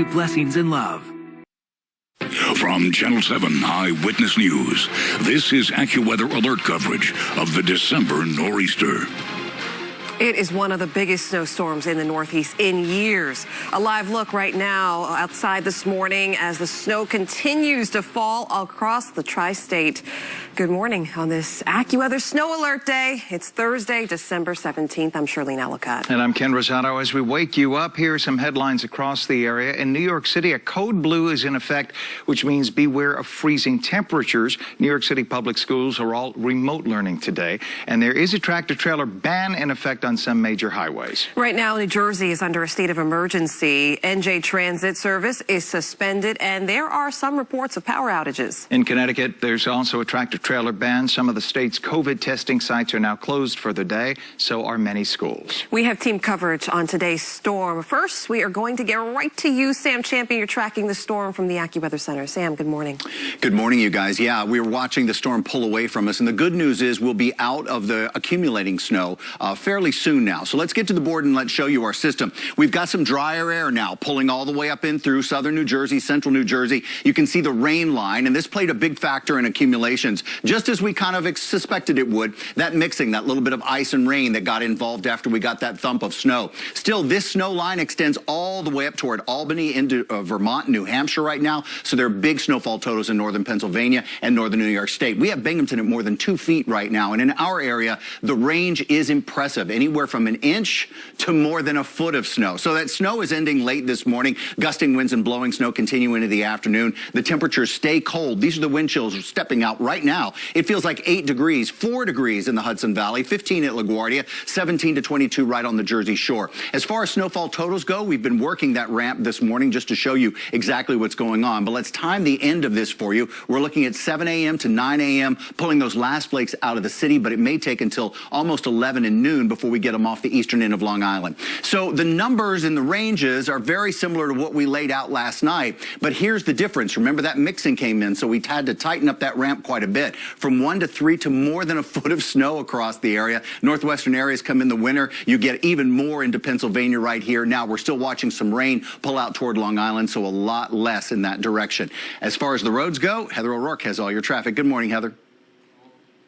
Blessings and love. From Channel 7 Eyewitness News, this is AccuWeather alert coverage of the December nor'easter. It is one of the biggest snowstorms in the Northeast in years. A live look right now outside this morning as the snow continues to fall across the tri-state. Good morning on this AccuWeather Snow Alert Day. It's Thursday, December 17th. I'm Shirleen Allicot. And I'm Ken Rosato. As we wake you up, here are some headlines across the area. In New York City, a code blue is in effect, which means beware of freezing temperatures. New York City public schools are all remote learning today. And there is a tractor-trailer ban in effect on some major highways. Right now, New Jersey is under a state of emergency. NJ Transit service is suspended, and there are some reports of power outages. In Connecticut, there's also a tractor-trailer ban. Some of the state's COVID testing sites are now closed for the day. So are many schools. We have team coverage on today's storm. First, we are going to get right to you, Sam Champion. You're tracking the storm from the AccuWeather Center. Sam, good morning. Good morning, you guys. Yeah, we were watching the storm pull away from us, and the good news is we'll be out of the accumulating snow fairly soon now. So let's get to the board and let's show you our system. We've got some drier air now pulling all the way up in through southern New Jersey, central New Jersey. You can see the rain line, and this played a big factor in accumulations, just as we kind of suspected it would. That mixing, that little bit of ice and rain that got involved after we got that thump of snow. Still, this snow line extends all the way up toward Albany into Vermont and New Hampshire right now. So there are big snowfall totals in northern Pennsylvania and northern New York State. We have Binghamton at more than 2 feet right now. And in our area, the range is impressive, anywhere from an inch to more than a foot of snow. So that snow is ending late this morning. Gusting winds and blowing snow continue into the afternoon. The temperatures stay cold. These are the wind chills stepping out right now. It feels like 8 degrees, 4 degrees in the Hudson Valley, 15 at LaGuardia, 17 to 22 right on the Jersey Shore. As far as snowfall totals go, we've been working that ramp this morning just to show you exactly what's going on. But let's time the end of this for you. We're looking at 7 a.m. to 9 a.m., pulling those last flakes out of the city, but it may take until almost 11 and noon before we get them off the eastern end of Long Island. So the numbers and the ranges are very similar to what we laid out last night, but here's the difference. Remember that mixing came in, so we had to tighten up that ramp quite a bit. From 1 to 3 to more than a foot of snow across the area. Northwestern areas come in the winter. You get even more into Pennsylvania right here. Now we're still watching some rain pull out toward Long Island, so a lot less in that direction. As far as the roads go, Heather O'Rourke has all your traffic. Good morning, Heather.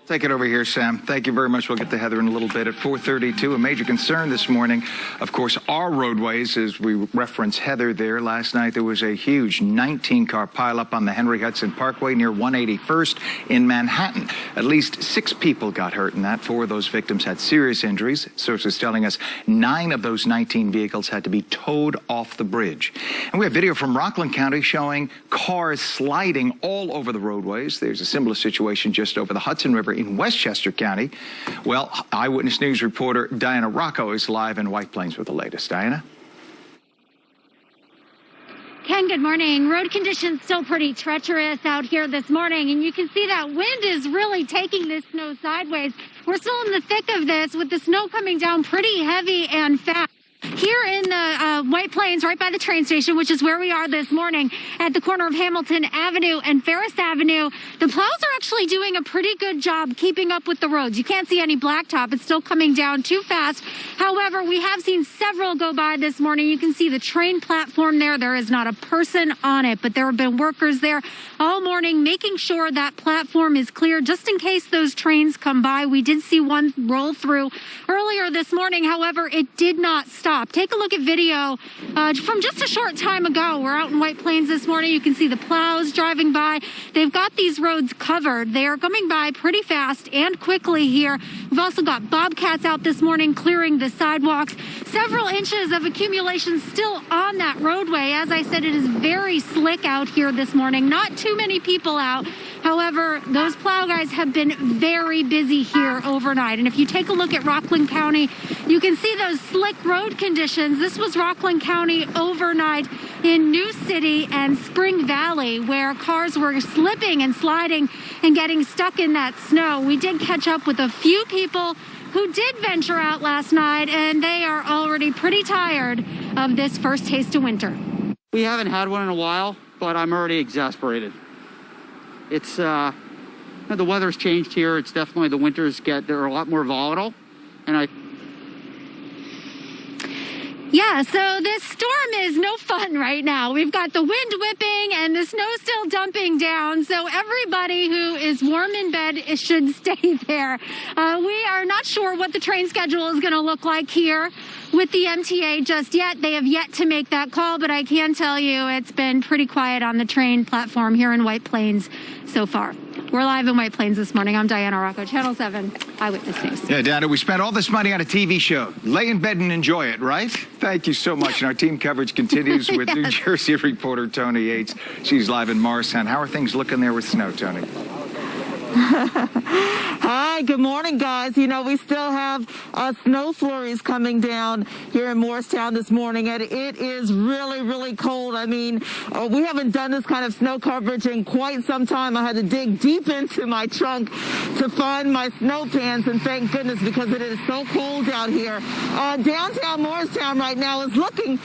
Take it over here, Sam. Thank you very much. We'll get to Heather in a little bit. At 4:32, a major concern this morning, of course, our roadways, as we reference Heather there. Last night, there was a huge 19-car pileup on the Henry Hudson Parkway near 181st in Manhattan. At least 6 people got hurt in that. 4 of those victims had serious injuries. Sources telling us 9 of those 19 vehicles had to be towed off the bridge. And we have video from Rockland County showing cars sliding all over the roadways. There's a similar situation just over the Hudson River in Westchester County. Well, Eyewitness News reporter Diana Rocco is live in White Plains with the latest. Diana? Ken, good morning. Road conditions still pretty treacherous out here this morning, and you can see that wind is really taking this snow sideways. We're still in the thick of this with the snow coming down pretty heavy and fast. Here in the White Plains, right by the train station, which is where we are this morning, at the corner of Hamilton Avenue and Ferris Avenue, the plows are actually doing a pretty good job keeping up with the roads. You can't see any blacktop. It's still coming down too fast. However, we have seen several go by this morning. You can see the train platform there. There is not a person on it, but there have been workers there all morning making sure that platform is clear just in case those trains come by. We did see one roll through earlier this morning. However, it did not stop. Take a look at video from just a short time ago. We're out in White Plains this morning. You can see the plows driving by. They've got these roads covered. They are coming by pretty fast and quickly here. We've also got bobcats out this morning clearing the sidewalks. Several inches of accumulation still on that roadway. As I said, it is very slick out here this morning. Not too many people out. However, those plow guys have been very busy here overnight. And if you take a look at Rockland County, you can see those slick road conditions. This was Rockland County overnight in New City and Spring Valley, where cars were slipping and sliding and getting stuck in that snow. We did catch up with a few people who did venture out last night, and they are already pretty tired of this first taste of winter. We haven't had one in a while, but I'm already exasperated. It's, the weather's changed here. It's definitely, the winters they're a lot more volatile. And Yeah, so this storm is no fun right now. We've got the wind whipping and the snow still dumping down. So everybody who is warm in bed should stay there. We are not sure what the train schedule is going to look like here with the MTA just yet. They have yet to make that call, but I can tell you it's been pretty quiet on the train platform here in White Plains so far. We're live in White Plains this morning. I'm Diana Rocco, Channel 7 Eyewitness News. Yeah, Diana, we spent all this money on a TV show. Lay in bed and enjoy it, right? Thank you so much. And our team coverage continues with New Jersey reporter Toni Yates. She's live in Morristown. How are things looking there with snow, Toni? Hi, good morning, guys. You know, we still have snow flurries coming down here in Morristown this morning, and it is really, really cold. I mean, we haven't done this kind of snow coverage in quite some time. I had to dig deep into my trunk to find my snow pants, and thank goodness, because it is so cold out here. Downtown Morristown right now is looking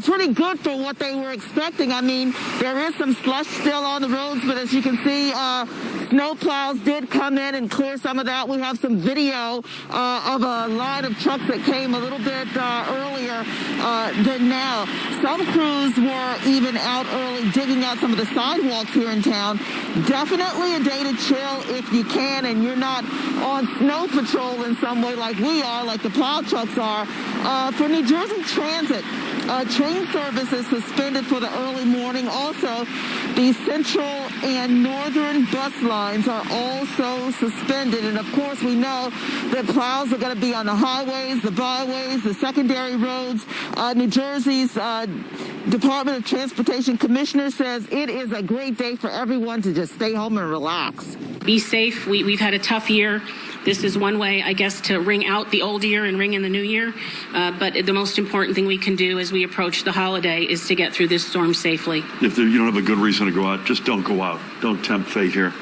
pretty good for what they were expecting. I mean, there is some slush still on the roads, but as you can see, snow plows did come in and clear some of that. We have some video of a line of trucks that came a little bit earlier than now. Some crews were even out early digging out some of the sidewalks here in town. Definitely a day to chill if you can and you're not on snow patrol in some way like we are, like the plow trucks are. For New Jersey Transit, train service is suspended for the early morning. Also, the central and northern bus lines are also suspended. And of course, we know that plows are going to be on the highways, the byways, the secondary roads. New Jersey's Department of Transportation Commissioner says it is a great day for everyone to just stay home and relax. Be safe. We've had a tough year. This is one way, I guess, to ring out the old year and ring in the new year. But the most important thing we can do as we approach the holiday is to get through this storm safely. If you don't have a good reason to go out, just don't go out. Don't tempt fate here.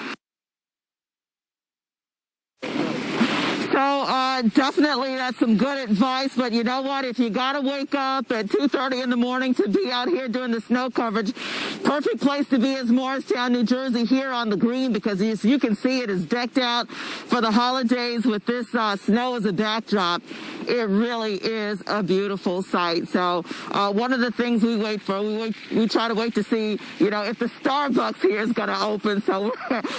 So definitely that's some good advice, but you know what? If you got to wake up at 2:30 in the morning to be out here doing the snow coverage, perfect place to be is Morristown, New Jersey, here on the green, because as you can see, it is decked out for the holidays with this snow as a backdrop. It really is a beautiful sight. So one of the things we wait for, we try to wait to see, you know, if the Starbucks here is going to open. So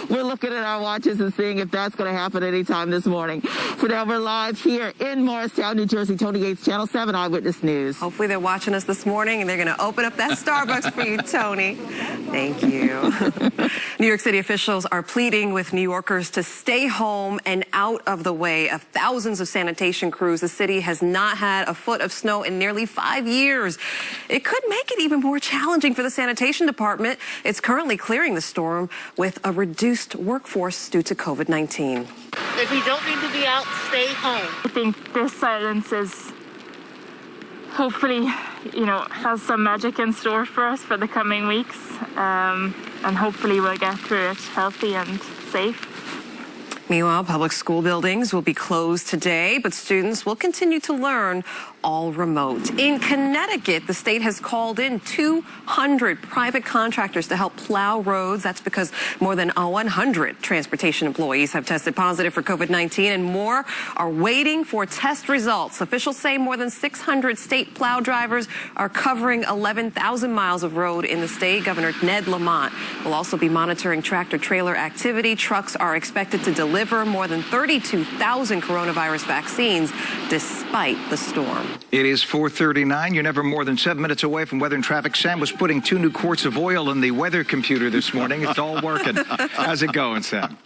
we're looking at our watches and seeing if that's going to happen anytime this morning. For now, we're live here in Morristown, New Jersey. Toni Yates, Channel 7 Eyewitness News. Hopefully they're watching us this morning and they're going to open up that Starbucks for you, Toni. Thank you. New York City officials are pleading with New Yorkers to stay home and out of the way of thousands of sanitation crews. The city has not had a foot of snow in nearly 5 years. It could make it even more challenging for the sanitation department. It's currently clearing the storm with a reduced workforce due to COVID-19. If you don't need to be out, stay home. I think this silence is hopefully, you know, has some magic in store for us for the coming weeks. And hopefully we'll get through it healthy and safe. Meanwhile, public school buildings will be closed today, but students will continue to learn all remote. In Connecticut, the state has called in 200 private contractors to help plow roads. That's because more than 100 transportation employees have tested positive for COVID-19 and more are waiting for test results. Officials say more than 600 state plow drivers are covering 11,000 miles of road in the state. Governor Ned Lamont will also be monitoring tractor-trailer activity. Trucks are expected to deliver more than 32,000 coronavirus vaccines despite the storm. It is 4:39. You're never more than 7 minutes away from weather and traffic. Sam was putting 2 new quarts of oil in the weather computer this morning. It's all working. How's it going, Sam?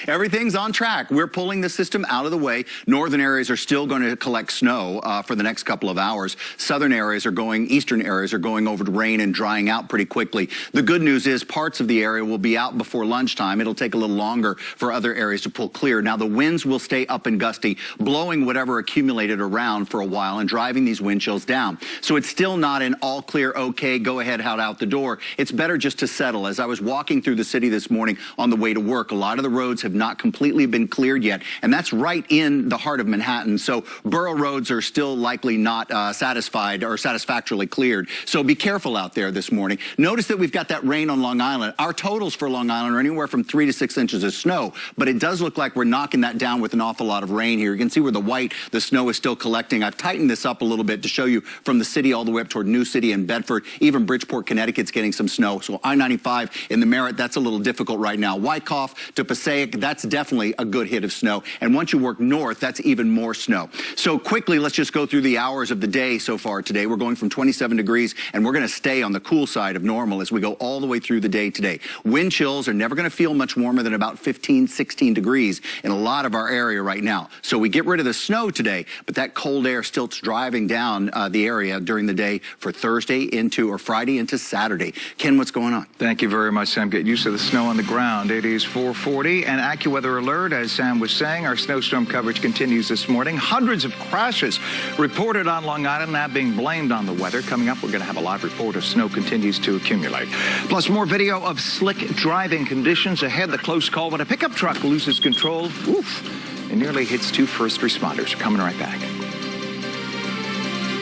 Everything's on track. We're pulling the system out of the way. Northern areas are still going to collect snow for the next couple of hours. Southern areas are going, eastern areas are going over to rain and drying out pretty quickly. The good news is parts of the area will be out before lunchtime. It'll take a little longer for other areas to pull clear. Now, the winds will stay up and gusty, blowing whatever accumulated around for a while and driving these wind chills down. So it's still not an all clear, okay, go ahead, head out the door. It's better just to settle. As I was walking through the city this morning on the way to work, a lot of the roads have not completely been cleared yet, and that's right in the heart of Manhattan. So borough roads are still likely not satisfied or satisfactorily cleared. So be careful out there this morning. Notice that we've got that rain on Long Island. Our totals for Long Island are anywhere from 3 to 6 inches of snow, but it does look like we're knocking that down with an awful lot of rain here. You can see where the snow is still collecting. I've tightened this up up a little bit to show you from the city all the way up toward New City and Bedford. Even Bridgeport, Connecticut's getting some snow. So I-95 in the Merritt, that's a little difficult right now. Wyckoff to Passaic, that's definitely a good hit of snow. And once you work north, that's even more snow. So quickly, let's just go through the hours of the day so far today. We're going from 27 degrees, and we're going to stay on the cool side of normal as we go all the way through the day today. Wind chills are never going to feel much warmer than about 15, 16 degrees in a lot of our area right now. So we get rid of the snow today, but that cold air still driving down the area during the day for Thursday into or Friday into Saturday. Ken, what's going on? Thank you very much, Sam. Get used to the snow on the ground. It is 4:40, and AccuWeather alert, as Sam was saying, our snowstorm coverage continues this morning. Hundreds of crashes reported on Long Island, now being blamed on the weather. Coming up, we're going to have a live report as snow continues to accumulate. Plus, more video of slick driving conditions ahead. The close call when a pickup truck loses control. Oof. It nearly hits 2 first responders. We're coming right back.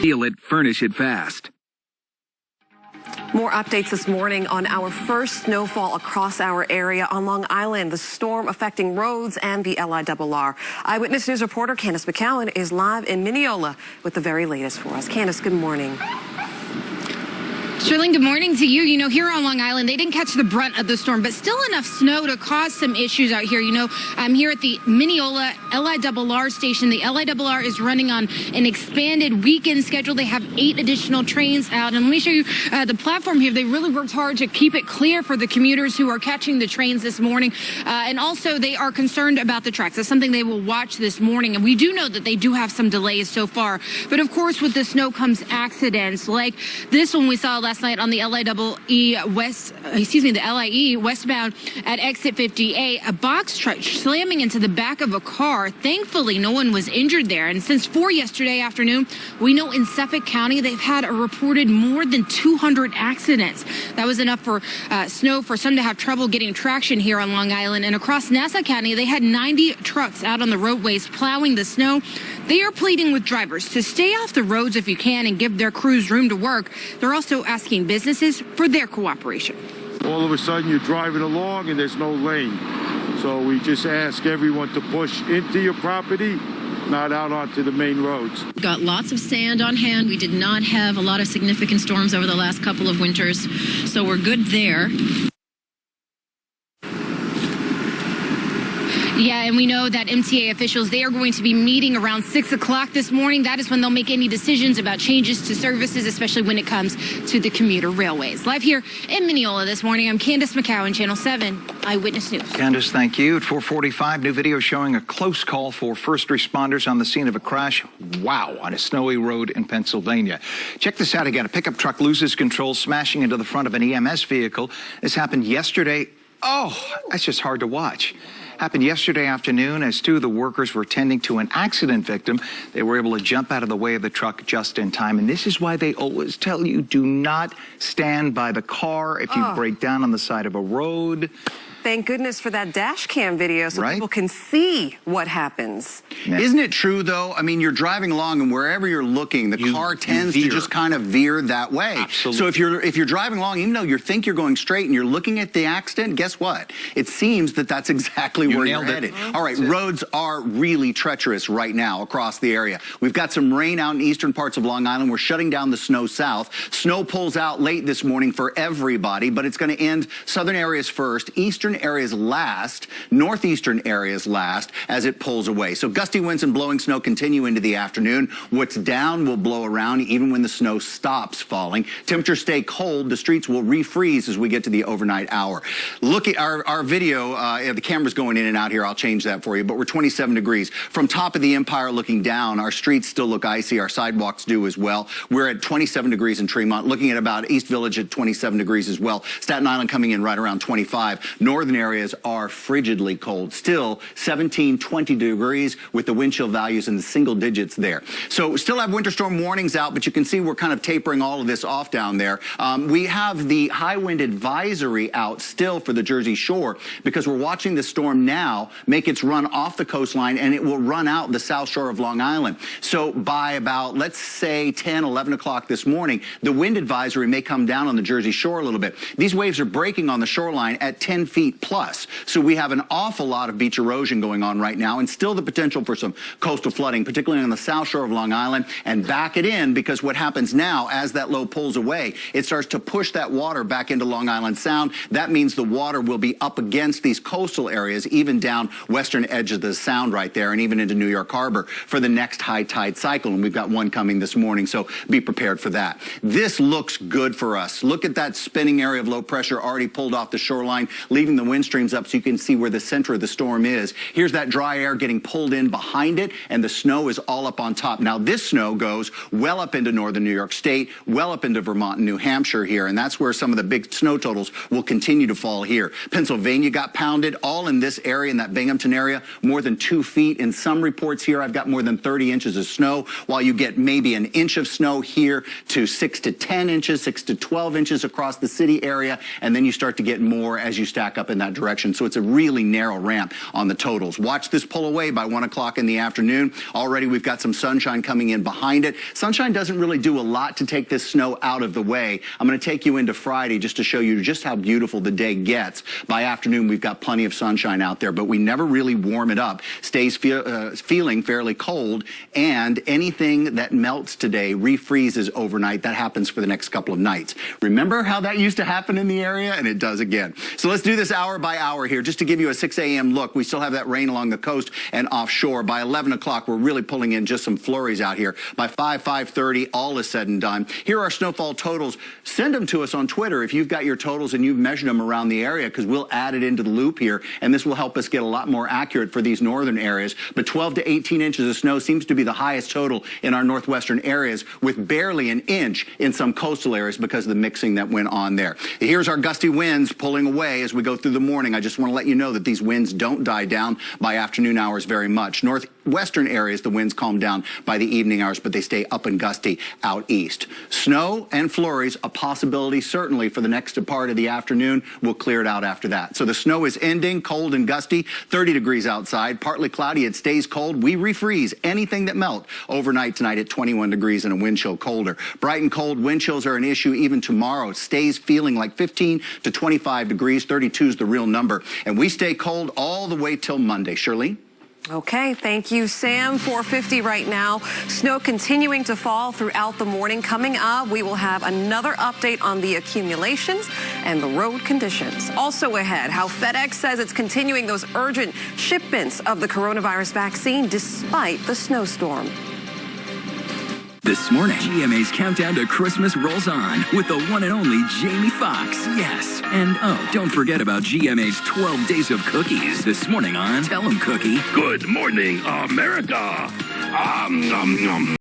Feel it, furnish it fast. More updates this morning on our first snowfall across our area on Long Island. The storm affecting roads and the LIRR. Eyewitness News reporter Candace McCowan is live in Mineola with the very latest for us. Candace, good morning. Shirleen, good morning to you. You know, here on Long Island, they didn't catch the brunt of the storm, but still enough snow to cause some issues out here. You know, I'm here at the Mineola LIRR station. The LIRR is running on an expanded weekend schedule. They have 8 additional trains out. And let me show you the platform here. They really worked hard to keep it clear for the commuters who are catching the trains this morning. And also, they are concerned about the tracks. That's something they will watch this morning. And we do know that they do have some delays so far. But of course, with the snow comes accidents like this one we saw last night on the LIE westbound at exit 58, a box truck slamming into the back of a car. Thankfully, no one was injured there. And since 4 yesterday afternoon, we know in Suffolk County, they've had a reported more than 200 accidents. That was enough for snow for some to have trouble getting traction here on Long Island. And across Nassau County, they had 90 trucks out on the roadways plowing the snow. They are pleading with drivers to stay off the roads if you can and give their crews room to work. They're also asking businesses for their cooperation. All of a sudden you're driving along and there's no lane. So we just ask everyone to push into your property, not out onto the main roads. Got lots of sand on hand. We did not have a lot of significant storms over the last couple of winters, so we're good there. Yeah, and we know that MTA officials, they are going to be meeting around 6 o'clock this morning. That is when they'll make any decisions about changes to services, especially when it comes to the commuter railways. Live here in Mineola this morning, I'm Candace McCowan, Channel 7 Eyewitness News. Candace, thank you. At 4:45, new video showing a close call for first responders on the scene of a crash. Wow, on a snowy road in Pennsylvania. Check this out again. A pickup truck loses control, smashing into the front of an EMS vehicle. This happened yesterday. Oh, that's just hard to watch. Happened yesterday afternoon as 2 of the workers were tending to an accident victim. They were able to jump out of the way of the truck just in time. And this is why they always tell you, do not stand by the car if you break down on the side of a road. Thank goodness for that dash cam video so people can see what happens. Yeah. Isn't it true, though? I mean, you're driving along, and wherever you're looking, the car tends to just kind of veer that way. Absolutely. So if you're driving along, even though you think you're going straight and you're looking at the accident, guess what? It seems that that's exactly where you're headed. All right, roads are really treacherous right now across the area. We've got some rain out in eastern parts of Long Island. We're shutting down the snow south. Snow pulls out late this morning for everybody, but it's going to end southern areas first, eastern areas last, northeastern areas last as it pulls away. So gusty winds and blowing snow continue into the afternoon. What's down will blow around even when the snow stops falling. Temperatures stay cold. The streets will refreeze as we get to the overnight hour. Look at our video. The camera's going in and out here. I'll change that for you. But we're 27 degrees. From top of the Empire looking down, our streets still look icy. Our sidewalks do as well. We're at 27 degrees in Tremont. Looking at about East Village at 27 degrees as well. Staten Island coming in right around 25. Northern areas are frigidly cold. Still 17, 20 degrees with the wind chill values in the single digits there. So still have winter storm warnings out, but you can see we're kind of tapering all of this off down there. We have the high wind advisory out still for the Jersey Shore because we're watching the storm now make its run off the coastline, and it will run out the south shore of Long Island. So by about, let's say 10, 11 o'clock this morning, the wind advisory may come down on the Jersey Shore a little bit. These waves are breaking on the shoreline at 10 feet feet plus. So we have an awful lot of beach erosion going on right now, and still the potential for some coastal flooding, particularly on the south shore of Long Island, and back it in, because what happens now as that low pulls away, it starts to push that water back into Long Island Sound. That means the water will be up against these coastal areas, even down western edge of the Sound right there, and even into New York Harbor for the next high tide cycle. And we've got one coming this morning, so be prepared for that. This looks good for us. Look at that spinning area of low pressure already pulled off the shoreline, leaving the wind streams up so you can see where the center of the storm is. Here's that dry air getting pulled in behind it, and the snow is all up on top. Now, this snow goes well up into northern New York State, well up into Vermont and New Hampshire here, and that's where some of the big snow totals will continue to fall here. Pennsylvania got pounded, all in this area, in that Binghamton area, more than 2 feet. In some reports here, I've got more than 30 inches of snow, while you get maybe an inch of snow here to 6 to 10 inches, 6 to 12 inches across the city area, and then you start to get more as you stack up in that direction. So it's a really narrow ramp on the totals. Watch this pull away by 1 o'clock in the afternoon. Already we've got some sunshine coming in behind it. Sunshine doesn't really do a lot to take this snow out of the way. I'm going to take you into Friday just to show you just how beautiful the day gets. By afternoon, we've got plenty of sunshine out there, but we never really warm it up. Stays feeling fairly cold, and anything that melts today refreezes overnight. That happens for the next couple of nights. Remember how that used to happen in the area? And it does again. So let's do this hour by hour here, just to give you a 6 a.m. look. We still have that rain along the coast and offshore. By 11 o'clock, we're really pulling in just some flurries out here. By 5:30, all is said and done. Here are snowfall totals. Send them to us on Twitter if you've got your totals and you've measured them around the area, because we'll add it into the loop here, and this will help us get a lot more accurate for these northern areas. But 12 to 18 inches of snow seems to be the highest total in our northwestern areas, with barely an inch in some coastal areas because of the mixing that went on there. Here's our gusty winds pulling away as we go through the morning. I just want to let you know that these winds don't die down by afternoon hours very much. Northwestern areas, the winds calm down by the evening hours, but they stay up and gusty out east. Snow and flurries, a possibility certainly for the next part of the afternoon. We'll clear it out after that. So the snow is ending, cold and gusty, 30 degrees outside, partly cloudy. It stays cold. We refreeze anything that melt overnight tonight at 21 degrees and a wind chill colder. Bright and cold wind chills are an issue even tomorrow. It stays feeling like 15 to 25 degrees. 32 is the real number. And we stay cold all the way till Monday. Shirleen? Okay, thank you, Sam. 4:50 right now. Snow continuing to fall throughout the morning. Coming up, we will have another update on the accumulations and the road conditions. Also ahead, how FedEx says it's continuing those urgent shipments of the coronavirus vaccine despite the snowstorm. This morning, GMA's countdown to Christmas rolls on with the one and only Jamie Foxx. Yes. And oh, don't forget about GMA's 12 Days of Cookies this morning on Tell 'em Cookie. Good morning, America.